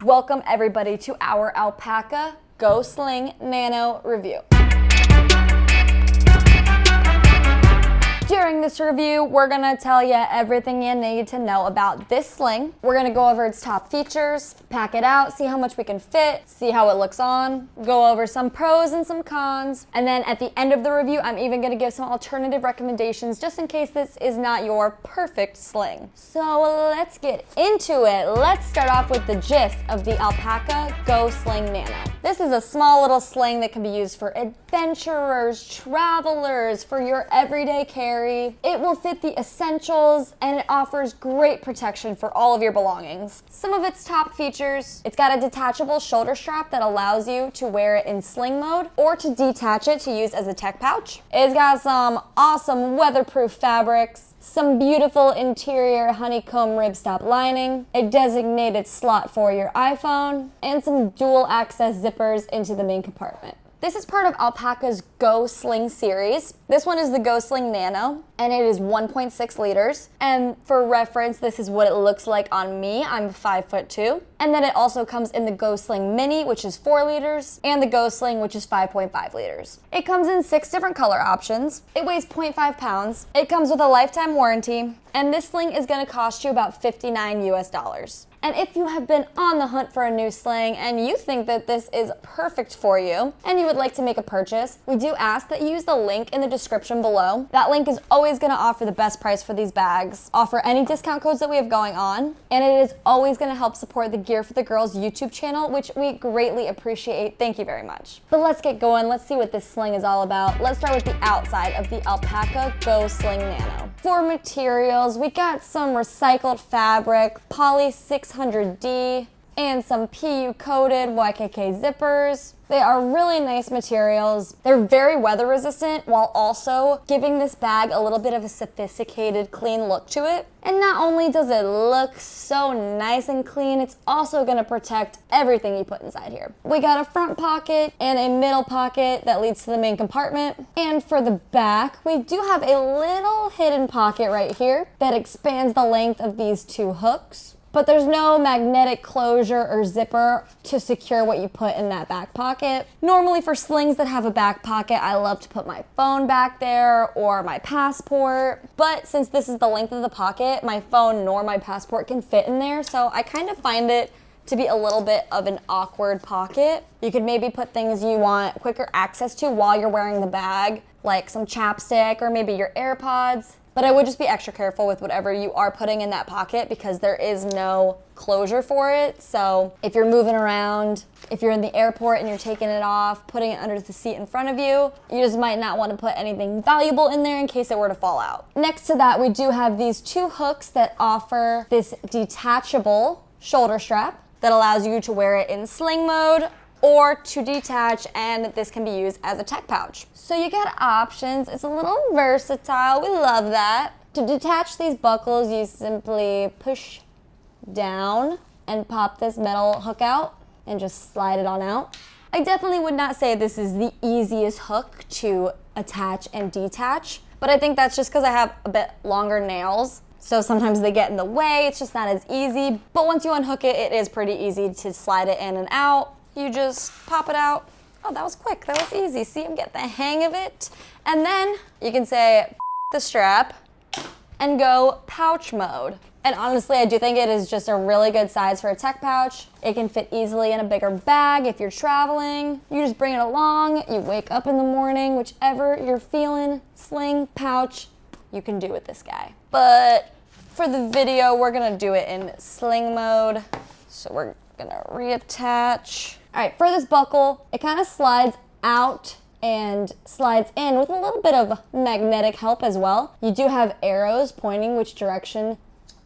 Welcome everybody to our Alpaka Go Sling Nano review. During this review, we're gonna tell you everything you need to know about this sling. We're gonna go over its top features, pack it out, see how much we can fit, see how it looks on, go over some pros and some cons, and then at the end of the review, I'm even gonna give some alternative recommendations just in case this is not your perfect sling. So let's get into it. Let's start off with the gist of the Alpaka Go Sling Nano. This is a small little sling that can be used for adventurers, travelers, for your everyday carry. It will fit the essentials and it offers great protection for all of your belongings. Some of its top features: it's got a detachable shoulder strap that allows you to wear it in sling mode or to detach it to use as a tech pouch. It's got some awesome weatherproof fabrics, some beautiful interior honeycomb ribstop lining, a designated slot for your iPhone, and some dual access zippers into the main compartment. This is part of Alpaka's Go Sling series. This one is the Go Sling Nano, and it is 1.6 liters. And for reference, this is what it looks like on me. I'm 5'2". And then it also comes in the Go Sling Mini, which is 4 liters, and the Go Sling, which is 5.5 liters. It comes in 6 different color options. It weighs 0.5 pounds. It comes with a lifetime warranty, and this sling is gonna cost you about $59 US. And if you have been on the hunt for a new sling and you think that this is perfect for you and you would like to make a purchase, we do ask that you use the link in the description below. That link is always going to offer the best price for these bags, offer any discount codes that we have going on, and it is always going to help support the Gear for the Girls YouTube channel, which we greatly appreciate. Thank you very much. But let's get going. Let's see what this sling is all about. Let's start with the outside of the Alpaka Go Sling Nano. For materials, we got some recycled fabric, poly 600D, and some PU coated YKK zippers. They are really nice materials. They're very weather resistant while also giving this bag a little bit of a sophisticated, clean look to it. And not only does it look so nice and clean, it's also gonna protect everything you put inside here. We got a front pocket and a middle pocket that leads to the main compartment. And for the back, we do have a little hidden pocket right here that expands the length of these 2 hooks. But there's no magnetic closure or zipper to secure what you put in that back pocket. Normally for slings that have a back pocket, I love to put my phone back there or my passport. But since this is the length of the pocket, my phone nor my passport can fit in there. So I kind of find it to be a little bit of an awkward pocket. You could maybe put things you want quicker access to while you're wearing the bag, like some chapstick or maybe your AirPods. But I would just be extra careful with whatever you are putting in that pocket because there is no closure for it. So if you're moving around, if you're in the airport and you're taking it off, putting it under the seat in front of you, you just might not want to put anything valuable in there in case it were to fall out. Next to that, we do have these 2 hooks that offer this detachable shoulder strap that allows you to wear it in sling mode or to detach, and this can be used as a tech pouch. So you got options. It's a little versatile. We love that. To detach these buckles, you simply push down and pop this metal hook out and just slide it on out. I definitely would not say this is the easiest hook to attach and detach, but I think that's just because I have a bit longer nails. So sometimes they get in the way. It's just not as easy. But once you unhook it, it is pretty easy to slide it in and out. You just pop it out. Oh, that was quick, that was easy. See, I'm getting the hang of it. And then you can say, F the strap, and go pouch mode. And honestly, I do think it is just a really good size for a tech pouch. It can fit easily in a bigger bag if you're traveling. You just bring it along, you wake up in the morning, whichever you're feeling, sling, pouch, you can do with this guy. But for the video, we're gonna do it in sling mode. So we're gonna reattach. All right, for this buckle, it kind of slides out and slides in with a little bit of magnetic help as well. You do have arrows pointing which direction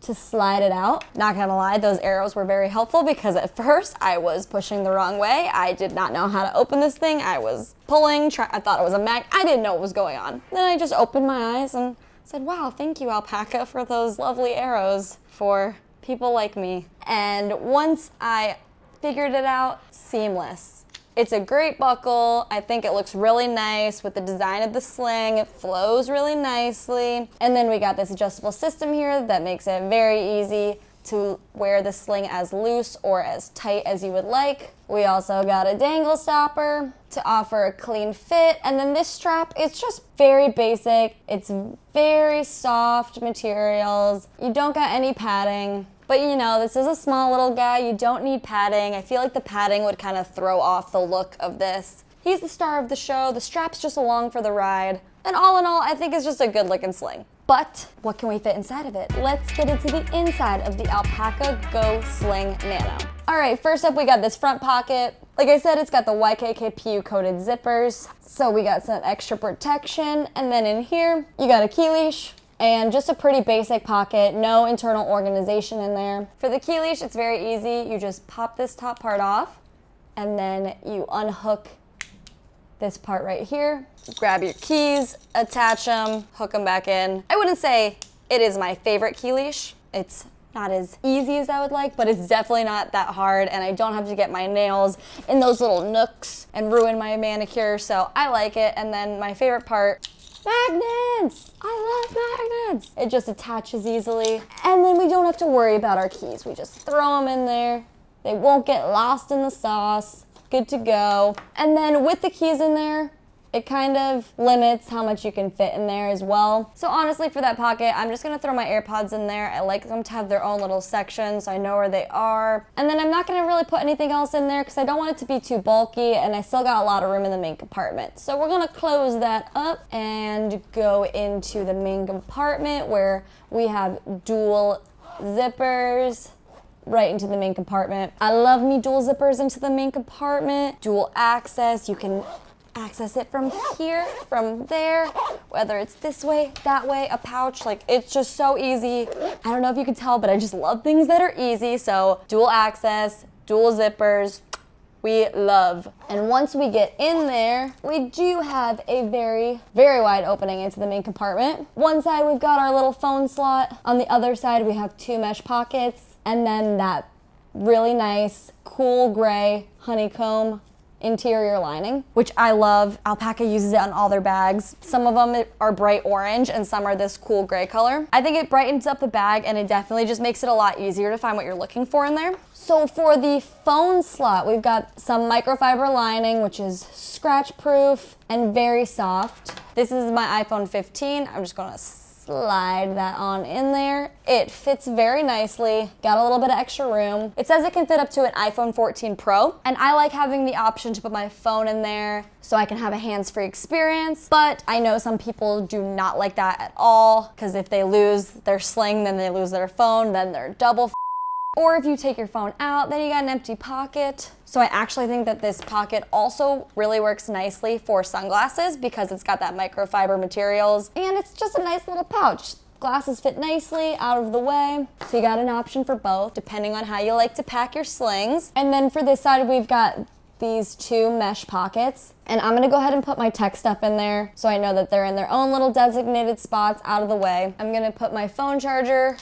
to slide it out. Not gonna lie, those arrows were very helpful because at first I was pushing the wrong way. I did not know how to open this thing. I was pulling, I thought it was a mag. I didn't know what was going on. Then I just opened my eyes and said, wow, thank you, Alpaka, for those lovely arrows for people like me. And once I figured it out, seamless. It's a great buckle. I think it looks really nice with the design of the sling. It flows really nicely. And then we got this adjustable system here that makes it very easy to wear the sling as loose or as tight as you would like. We also got a dangle stopper to offer a clean fit. And then this strap, it's just very basic. It's very soft materials. You don't got any padding. But you know, this is a small little guy. You don't need padding. I feel like the padding would kind of throw off the look of this. He's the star of the show. The strap's just along for the ride. And all in all, I think it's just a good looking sling. But what can we fit inside of it? Let's get into the inside of the Alpaka Go Sling Nano. All right, first up we got this front pocket. Like I said, it's got the YKKPU coated zippers. So we got some extra protection. And then in here, you got a key leash and just a pretty basic pocket, no internal organization in there. For the key leash, it's very easy. You just pop this top part off and then you unhook this part right here. Grab your keys, attach them, hook them back in. I wouldn't say it is my favorite key leash. It's not as easy as I would like, but it's definitely not that hard, and I don't have to get my nails in those little nooks and ruin my manicure, so I like it. And then my favorite part, magnets! I love magnets! It just attaches easily, and then we don't have to worry about our keys. We just throw them in there. They won't get lost in the sauce. Good to go. And then with the keys in there, it kind of limits how much you can fit in there as well. So honestly, for that pocket, I'm just gonna throw my AirPods in there. I like them to have their own little section so I know where they are. And then I'm not gonna really put anything else in there because I don't want it to be too bulky, and I still got a lot of room in the main compartment. So we're gonna close that up and go into the main compartment where we have dual zippers right into the main compartment. I love me dual zippers into the main compartment. Dual access, you can access it from here, from there, whether it's this way, that way, a pouch, like it's just so easy. I don't know if you can tell, but I just love things that are easy. So dual access, dual zippers, we love. And once we get in there, we do have a very, very wide opening into the main compartment. One side, we've got our little phone slot. On the other side, we have 2 mesh pockets, and then that really nice, cool gray honeycomb interior lining, which I love. Alpaka uses it on all their bags. Some of them are bright orange and some are this cool gray color. I think it brightens up the bag and it definitely just makes it a lot easier to find what you're looking for in there. So for the phone slot, we've got some microfiber lining, which is scratch proof and very soft. This is my iPhone 15. I'm just gonna slide that on in there. It fits very nicely, got a little bit of extra room. It says it can fit up to an iPhone 14 Pro, and I like having the option to put my phone in there so I can have a hands-free experience, but I know some people do not like that at all, because if they lose their sling, then they lose their phone, then they're double or if you take your phone out, then you got an empty pocket. So I actually think that this pocket also really works nicely for sunglasses because it's got that microfiber materials and it's just a nice little pouch. Glasses fit nicely out of the way. So you got an option for both depending on how you like to pack your slings. And then for this side, we've got these 2 mesh pockets. And I'm gonna go ahead and put my tech stuff in there so I know that they're in their own little designated spots out of the way. I'm gonna put my phone charger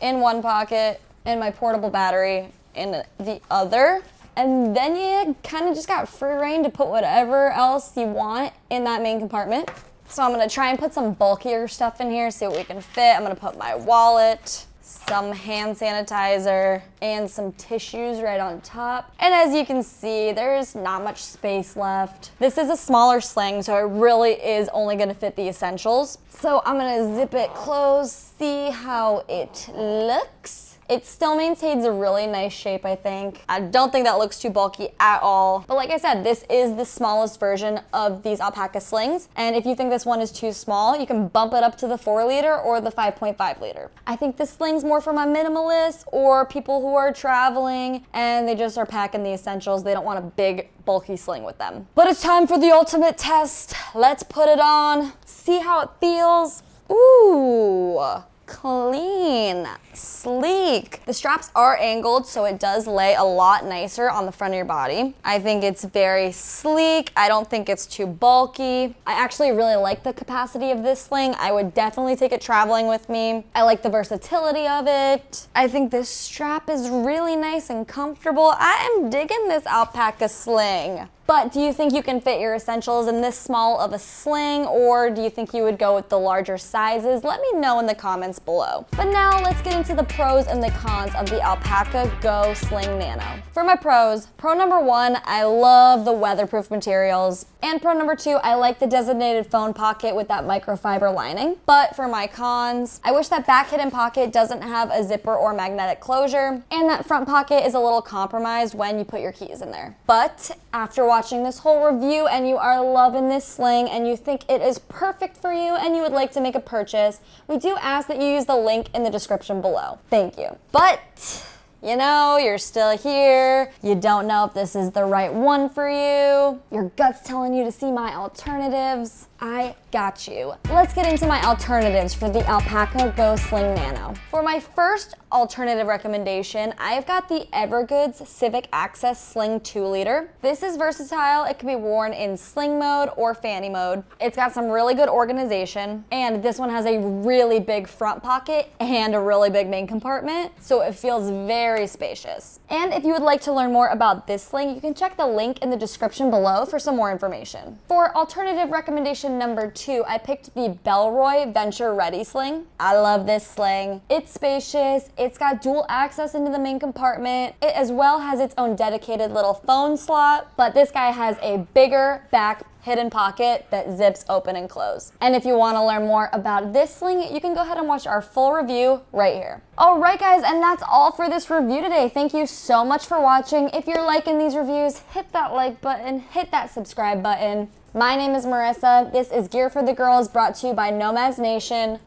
in one pocket and my portable battery in the other. And then you kind of just got free reign to put whatever else you want in that main compartment. So I'm gonna try and put some bulkier stuff in here, see what we can fit. I'm gonna put my wallet, some hand sanitizer, and some tissues right on top. And as you can see, there's not much space left. This is a smaller sling, so it really is only gonna fit the essentials. So I'm gonna zip it closed, see how it looks. It still maintains a really nice shape, I think. I don't think that looks too bulky at all. But like I said, this is the smallest version of these Alpaka slings. And if you think this one is too small, you can bump it up to the 4-liter or the 5.5 liter. I think this sling's more for my minimalists or people who are traveling and they just are packing the essentials. They don't want a big, bulky sling with them. But it's time for the ultimate test. Let's put it on, see how it feels. Ooh. Clean, sleek. The straps are angled, so it does lay a lot nicer on the front of your body. I think it's very sleek. I don't think it's too bulky. I actually really like the capacity of this sling. I would definitely take it traveling with me. I like the versatility of it. I think this strap is really nice and comfortable. I am digging this Alpaka sling. But do you think you can fit your essentials in this small of a sling, or do you think you would go with the larger sizes? Let me know in the comments comments below. But now let's get into the pros and the cons of the Alpaka Go Sling Nano. For my pros, pro number 1, I love the weatherproof materials. And pro number 2, I like the designated phone pocket with that microfiber lining. But for my cons, I wish that back hidden pocket doesn't have a zipper or magnetic closure, and that front pocket is a little compromised when you put your keys in there. But after watching this whole review and you are loving this sling and you think it is perfect for you and you would like to make a purchase, we do ask that you use the link in the description below. Thank you. But you know, you're still here, you don't know if this is the right one for you, your gut's telling you to see my alternatives. I got you. Let's get into my alternatives for the Alpaka Go Sling Nano. For my first alternative recommendation, I've got the Evergoods Civic Access Sling 2-liter. This is versatile. It can be worn in sling mode or fanny mode. It's got some really good organization, and this one has a really big front pocket and a really big main compartment, so it feels very spacious. And if you would like to learn more about this sling, you can check the link in the description below for some more information. For alternative recommendation number 2, I picked the Bellroy Venture Ready sling. I love this sling. It's spacious, it's got dual access into the main compartment. It as well has its own dedicated little phone slot, but this guy has a bigger back hidden pocket that zips open and close. And if you want to learn more about this sling, you can go ahead and watch our full review right here. Alright guys, and that's all for this review today. Thank you so much for watching. If you're liking these reviews, hit that like button, hit that subscribe button. My name is Marissa. This is Gear for the Girls, brought to you by Nomads Nation.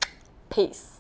Peace.